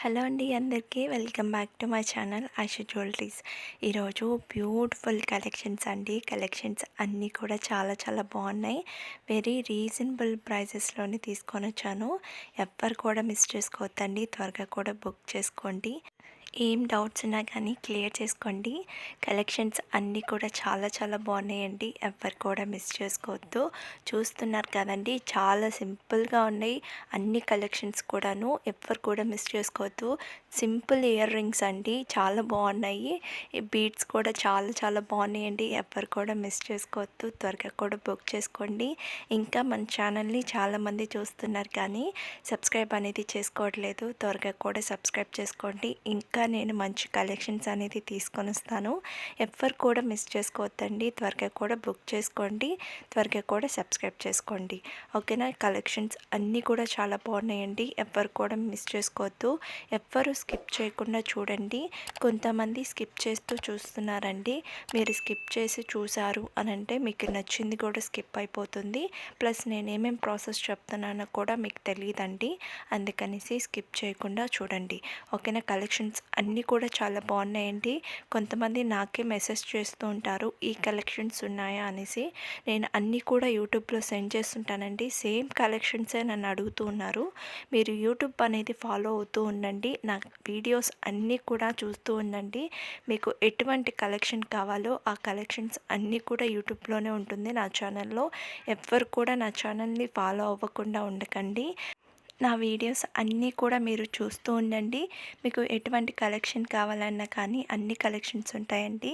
Hello అండి, అందరికీ welcome back to my channel Ashu jewelleries. ఈరోజు బ్యూటిఫుల్ కలెక్షన్స్ అండి. కలెక్షన్స్ అన్నీ కూడా చాలా చాలా బాగున్నాయి. వెరీ రీజనబుల్ ప్రైసెస్లోనే తీసుకొని వచ్చాను. ఎవ్వరు కూడా మిస్ చేసుకోవద్దండి, త్వరగా కూడా బుక్ చేసుకోండి. ఏం డౌట్స్ ఉన్నా కానీ క్లియర్ చేసుకోండి. కలెక్షన్స్ అన్నీ కూడా చాలా చాలా బాగున్నాయండి. ఎవ్వరు కూడా మిస్ చేసుకోవద్దు. చూస్తున్నారు కదండి, చాలా సింపుల్గా ఉన్నాయి అన్ని కలెక్షన్స్ కూడాను. ఎవ్వరు కూడా మిస్ చేసుకోవద్దు. సింపుల్ ఇయర్ రింగ్స్ అండి, చాలా బాగున్నాయి. ఈ బీడ్స్ కూడా చాలా చాలా బాగున్నాయండి. ఎవ్వరు కూడా మిస్ చేసుకోవద్దు, త్వరగా కూడా బుక్ చేసుకోండి. ఇంకా మన ఛానల్ని చాలామంది చూస్తున్నారు కానీ సబ్స్క్రైబ్ అనేది చేసుకోవట్లేదు. త్వరగా కూడా సబ్స్క్రైబ్ చేసుకోండి. ఇంకా నేను మంచి కలెక్షన్స్ అనేది తీసుకొని వస్తాను. ఎవ్వరు కూడా మిస్ చేసుకోవద్దండి, త్వరగా కూడా బుక్ చేసుకోండి. త్వరగా కూడా సబ్స్క్రైబ్ చేసుకోండి, ఓకేనా. కలెక్షన్స్ అన్నీ కూడా చాలా బాగున్నాయండి. ఎవ్వరు కూడా మిస్ చేసుకోవద్దు. ఎవ్వరు స్కిప్ చేయకుండా చూడండి. కొంతమంది స్కిప్ చేస్తూ చూస్తున్నారండి. మీరు స్కిప్ చేసి చూసారు అని అంటే మీకు నచ్చింది కూడా స్కిప్ అయిపోతుంది. ప్లస్ నేనేమేం ప్రాసెస్ చెప్తున్నానో కూడా మీకు తెలియదండి. అందుకనేసి స్కిప్ చేయకుండా చూడండి, ఓకేనా. కలెక్షన్స్ అన్నీ కూడా చాలా బాగున్నాయండి. కొంతమంది నాకే మెసేజ్ చేస్తూ ఉంటారు, ఈ కలెక్షన్స్ ఉన్నాయా అనేసి. నేను అన్నీ కూడా యూట్యూబ్లో సెండ్ చేస్తుంటానండి. సేమ్ కలెక్షన్సే నన్ను అడుగుతూ ఉన్నారు. మీరు యూట్యూబ్ అనేది ఫాలో అవుతూ ఉండండి. నా వీడియోస్ అన్నీ కూడా చూస్తూ ఉండండి. మీకు ఎటువంటి కలెక్షన్ కావాలో ఆ కలెక్షన్స్ అన్నీ కూడా యూట్యూబ్లోనే ఉంటుంది నా ఛానల్లో. ఎవ్వరు కూడా నా ఛానల్ని ఫాలో అవ్వకుండా ఉండకండి. నా వీడియోస్ అన్నీ కూడా మీరు చూస్తూ ఉండండి. మీకు ఎటువంటి కలెక్షన్ కావాలన్నా కానీ అన్ని కలెక్షన్స్ ఉంటాయండి.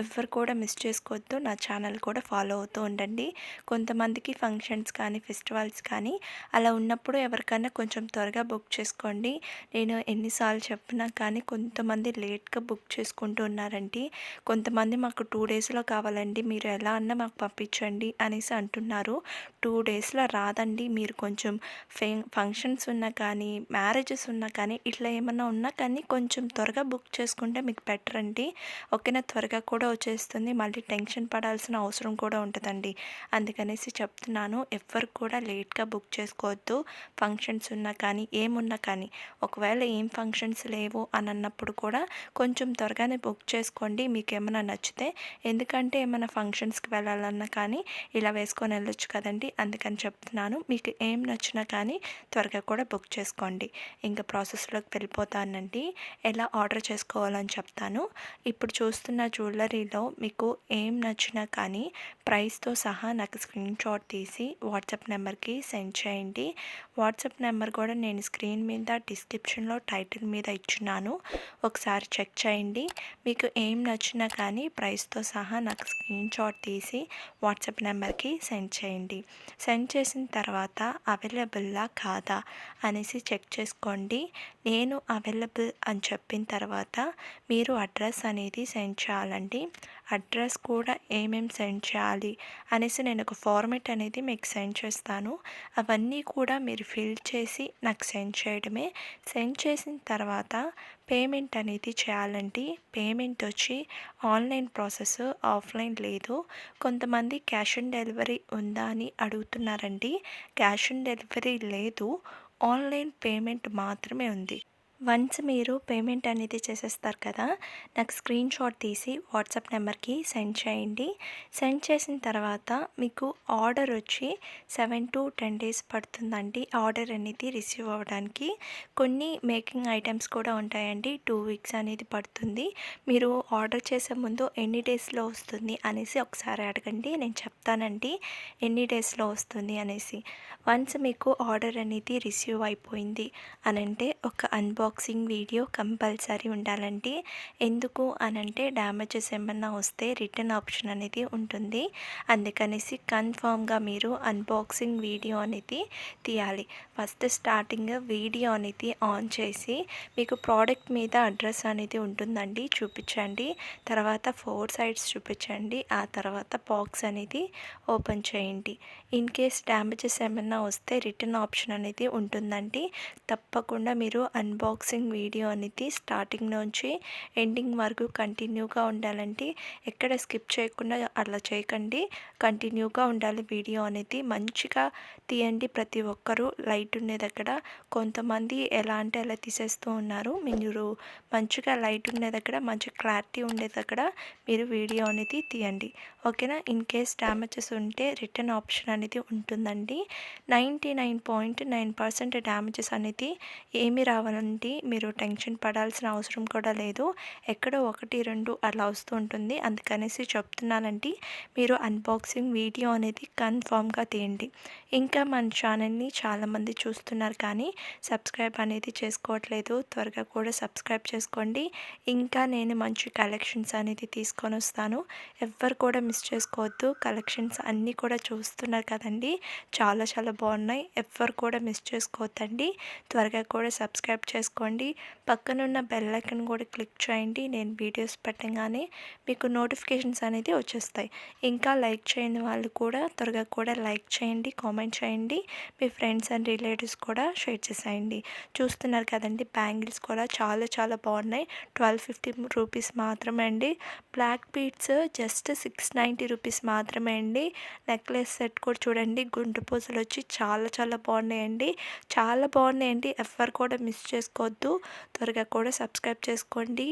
ఎవ్వరు కూడా మిస్ చేసుకోవద్దు. నా ఛానల్ కూడా ఫాలో అవుతూ ఉండండి. కొంతమందికి ఫంక్షన్స్ కానీ ఫెస్టివల్స్ కానీ అలా ఉన్నప్పుడు ఎవరికైనా కొంచెం త్వరగా బుక్ చేసుకోండి. నేను ఎన్నిసార్లు చెప్పినా కానీ కొంతమంది లేట్గా బుక్ చేసుకుంటూ ఉన్నారండి. కొంతమంది మాకు 2 డేస్లో కావాలండి, మీరు ఎలా అన్నా మాకు పంపించండి అనేసి అంటున్నారు. 2 డేస్లో రాదండి. మీరు కొంచెం ఫంక్షన్స్ ఉన్నా కానీ మ్యారేజెస్ ఉన్నా కానీ ఇట్లా ఏమన్నా ఉన్నా కానీ కొంచెం త్వరగా బుక్ చేసుకుంటే మీకు బెటర్ అండి, ఓకేనా. త్వరగా కూడా వచ్చేస్తుంది, మళ్ళీ టెన్షన్ పడాల్సిన అవసరం కూడా ఉంటుందండి. అందుకనేసి చెప్తున్నాను, ఎవ్వరు కూడా లేట్గా బుక్ చేసుకోవద్దు. ఫంక్షన్స్ ఉన్నా కానీ ఏమున్నా కానీ, ఒకవేళ ఏం ఫంక్షన్స్ లేవు అని అన్నప్పుడు కూడా కొంచెం త్వరగానే బుక్ చేసుకోండి మీకు ఏమైనా నచ్చితే. ఎందుకంటే ఏమైనా ఫంక్షన్స్కి వెళ్ళాలన్నా కానీ ఇలా వేసుకొని వెళ్ళొచ్చు కదండి. అందుకని చెప్తున్నాను, మీకు ఏం నచ్చినా కానీ త్వరగా కూడా బుక్ చేసుకోండి. ఇంకా ప్రాసెస్లోకి వెళ్ళిపోతానండి. ఎలా ఆర్డర్ చేసుకోవాలని చెప్తాను. ఇప్పుడు చూస్తున్న జ్యువెలరీలో మీకు ఏం నచ్చినా కానీ ప్రైస్తో సహా నాకు స్క్రీన్ షాట్ తీసి వాట్సాప్ నెంబర్కి సెండ్ చేయండి. వాట్సాప్ నెంబర్ కూడా నేను స్క్రీన్ మీద డిస్క్రిప్షన్లో టైటిల్ మీద ఇచ్చున్నాను, ఒకసారి చెక్ చేయండి. మీకు ఏం నచ్చినా కానీ ప్రైస్తో సహా నాకు స్క్రీన్ షాట్ తీసి వాట్సాప్ నెంబర్కి సెండ్ చేయండి. సెండ్ చేసిన తర్వాత అవైలబుల్లా కాదా అనేసి చెక్ చేసుకోండి. నేను అవైలబుల్ అని చెప్పిన తర్వాత మీరు అడ్రస్ అనేది సెండ్ చేయాలండి. అడ్రస్ కూడా ఏమేం సెండ్ చేయాలి అనేసి నేను ఒక ఫార్మెట్ అనేది మీకు సెండ్ చేస్తాను. అవన్నీ కూడా మీరు ఫిల్ చేసి నాకు సెండ్ చేయడమే. సెండ్ చేసిన తర్వాత పేమెంట్ అనేది చేయాలండి. పేమెంట్ వచ్చి ఆన్లైన్ ప్రాసెస్, ఆఫ్లైన్ లేదు. కొంతమంది క్యాష్ ఆన్ డెలివరీ ఉందా అని అడుగుతున్నారండి. క్యాష్ ఆన్ డెలివరీ లేదు, ఆన్లైన్ పేమెంట్ మాత్రమే ఉంది. వన్స్ మీరు పేమెంట్ అనేది చేసేస్తారు కదా, నాకు స్క్రీన్ షాట్ తీసి వాట్సాప్ నెంబర్కి సెండ్ చేయండి. సెండ్ చేసిన తర్వాత మీకు ఆర్డర్ వచ్చి 7 to 10 డేస్ పడుతుందండి ఆర్డర్ అనేది రిసీవ్ అవ్వడానికి. కొన్ని మేకింగ్ ఐటమ్స్ కూడా ఉంటాయండి, 2 వీక్స్ అనేది పడుతుంది. మీరు ఆర్డర్ చేసే ముందు ఎన్ని డేస్లో వస్తుంది అనేసి ఒకసారి అడగండి, నేను చెప్తానండి ఎన్ని డేస్లో వస్తుంది అనేసి. వన్స్ మీకు ఆర్డర్ అనేది రిసీవ్ అయిపోయింది అని అంటే ఒక అన్బాక్సింగ్ వీడియో కంపల్సరీ ఉండాలండి. ఎందుకు అనంటే డ్యామేజెస్ ఏమన్నా వస్తే రిటర్న్ ఆప్షన్ అనేది ఉంటుంది. అందుకనేసి కన్ఫామ్గా మీరు అన్బాక్సింగ్ వీడియో అనేది తీయాలి. ఫస్ట్ స్టార్టింగ్ వీడియో అనేది ఆన్ చేసి మీకు ప్రోడక్ట్ మీద అడ్రస్ అనేది ఉంటుందండి, చూపించండి. తర్వాత 4 సైడ్స్ చూపించండి. ఆ తర్వాత బాక్స్ అనేది ఓపెన్ చేయండి. ఇన్ కేస్ డ్యామేజెస్ ఏమన్నా వస్తే రిటర్న్ ఆప్షన్ అనేది ఉంటుందండి. తప్పకుండా మీరు అన్బాక్స్ అన్బాక్సింగ్ వీడియో అనేది స్టార్టింగ్ నుంచి ఎండింగ్ వరకు కంటిన్యూగా ఉండాలంటే ఎక్కడ స్కిప్ చేయకుండా అలా చేయకండి. కంటిన్యూగా ఉండాలి వీడియో అనేది. మంచిగా తీయండి ప్రతి ఒక్కరూ. లైట్ ఉండే దగ్గర కొంతమంది ఎలా అంటే అలా తీసేస్తూ ఉన్నారు. మీరు మంచిగా లైట్ ఉండే దగ్గర మంచి క్లారిటీ ఉండే దగ్గర మీరు వీడియో అనేది తీయండి. ఓకేనా. ఇన్ కేస్ డ్యామేజెస్ ఉంటే రిటర్న్ ఆప్షన్ అనేది ఉంటుందండి. 99.9% డ్యామేజెస్ అనేది ఏమి రావాలంటే మీరు టెన్షన్ పడాల్సిన అవసరం కూడా లేదు. ఎక్కడో 1, 2 అలా వస్తూ ఉంటుంది. అందుకనేసి చెప్తున్నానండి. మీరు అన్బాక్సింగ్ వీడియో అనేది కన్ఫామ్గా తీయండి. ఇంకా మన ఛానల్ని చాలామంది చూస్తున్నారు కానీ సబ్స్క్రైబ్ అనేది చేసుకోవట్లేదు. త్వరగా కూడా సబ్స్క్రైబ్ చేసుకోండి. ఇంకా నేను మంచి కలెక్షన్స్ అనేది తీసుకొని వస్తాను. ఎవ్వరు కూడా మిస్ చేసుకోవద్దు. కలెక్షన్స్ అన్నీ కూడా చూస్తున్నారు కదండి, చాలా చాలా బాగున్నాయి. ఎవ్వరు కూడా మిస్ చేసుకోవద్దండి. త్వరగా కూడా సబ్స్క్రైబ్ చేసుకోండి. పక్కనున్న బెల్ ఐకాన్ కూడా క్లిక్ చేయండి. నేను వీడియోస్ పెట్టగానే మీకు నోటిఫికేషన్స్ అనేది వచ్చేస్తాయి. ఇంకా లైక్ చేయని వాళ్ళు కూడా త్వరగా కూడా లైక్ చేయండి, కామెంట్ చేయండి. మీ ఫ్రెండ్స్ అండ్ రిలేటివ్స్ కూడా షేర్ చేసేయండి. చూస్తున్నారు కదండి, బ్యాంగిల్స్ కూడా చాలా చాలా బాగున్నాయి. 1250 రూపీస్ మాత్రమే అండి. బ్లాక్ బీడ్స్ జస్ట్ 690 రూపీస్ మాత్రమే అండి. నెక్లెస్ సెట్ కూడా చూడండి, గుండు పూసలు వచ్చి చాలా చాలా బాగున్నాయండి. చాలా బాగున్నాయండి. ఎవ్వరు కూడా మిస్ చేసుకోవద్దు. త్వరగా కూడా సబ్స్క్రైబ్ చేసుకోండి.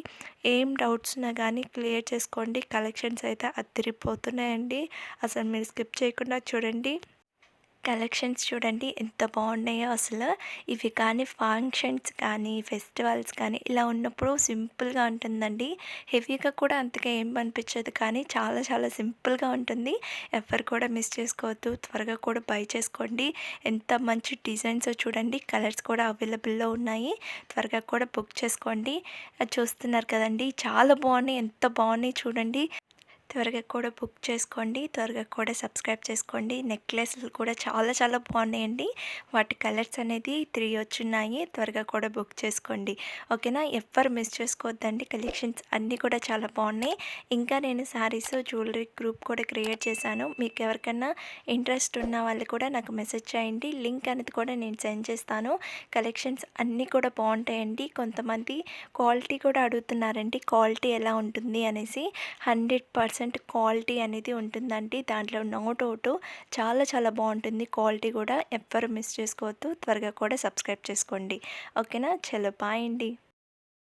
ఏం డౌట్స్ ఉన్నా కానీ క్లియర్ చేసుకోండి. కలెక్షన్స్ అయితే అదిరిపోతున్నాయండి. అసలు మీరు స్కిప్ చేయకుండా చూడండి. కలెక్షన్స్ చూడండి ఎంత బాగున్నాయో అసలు. ఇవి కానీ ఫంక్షన్స్ కానీ ఫెస్టివల్స్ కానీ ఇలా ఉన్నప్పుడు సింపుల్గా ఉంటుందండి. హెవీగా కూడా అంతగా ఏం అనిపించదు కానీ చాలా చాలా సింపుల్గా ఉంటుంది. ఎవరు కూడా మిస్ చేసుకోవద్దు. త్వరగా కూడా బై చేసుకోండి. ఎంత మంచి డిజైన్స్ చూడండి. కలర్స్ కూడా అవైలబుల్లో ఉన్నాయి. త్వరగా కూడా బుక్ చేసుకోండి. చూస్తున్నారు కదండి, చాలా బాగున్నాయి. ఎంత బాగున్నాయి చూడండి. త్వరగా కూడా బుక్ చేసుకోండి. త్వరగా కూడా సబ్స్క్రైబ్ చేసుకోండి. నెక్లెస్లు కూడా చాలా చాలా బాగున్నాయండి. వాటి కలర్స్ అనేది 3 వచ్చున్నాయి. త్వరగా కూడా బుక్ చేసుకోండి. ఓకేనా. ఎవ్వరు మిస్ చేసుకోవద్దండి. కలెక్షన్స్ అన్నీ కూడా చాలా బాగున్నాయి. ఇంకా నేను శారీస్ జ్యువెలరీ గ్రూప్ కూడా క్రియేట్ చేశాను. మీకు ఎవరికైనా ఇంట్రెస్ట్ ఉన్న వాళ్ళు కూడా నాకు మెసేజ్ చేయండి. లింక్ అనేది కూడా నేను సెండ్ చేస్తాను. కలెక్షన్స్ అన్నీ కూడా బాగుంటాయండి. కొంతమంది క్వాలిటీ కూడా అడుగుతున్నారండి, క్వాలిటీ ఎలా ఉంటుంది అనేసి. 100% క్వాలిటీ అనేది ఉంటుందండి. దాంట్లో నో డౌట్. చాలా చాలా బాగుంటుంది క్వాలిటీ కూడా. ఎవ్వరు మిస్ చేసుకోవద్దు. త్వరగా కూడా సబ్స్క్రైబ్ చేసుకోండి. ఓకేనా. చలో బాయ్ అండి.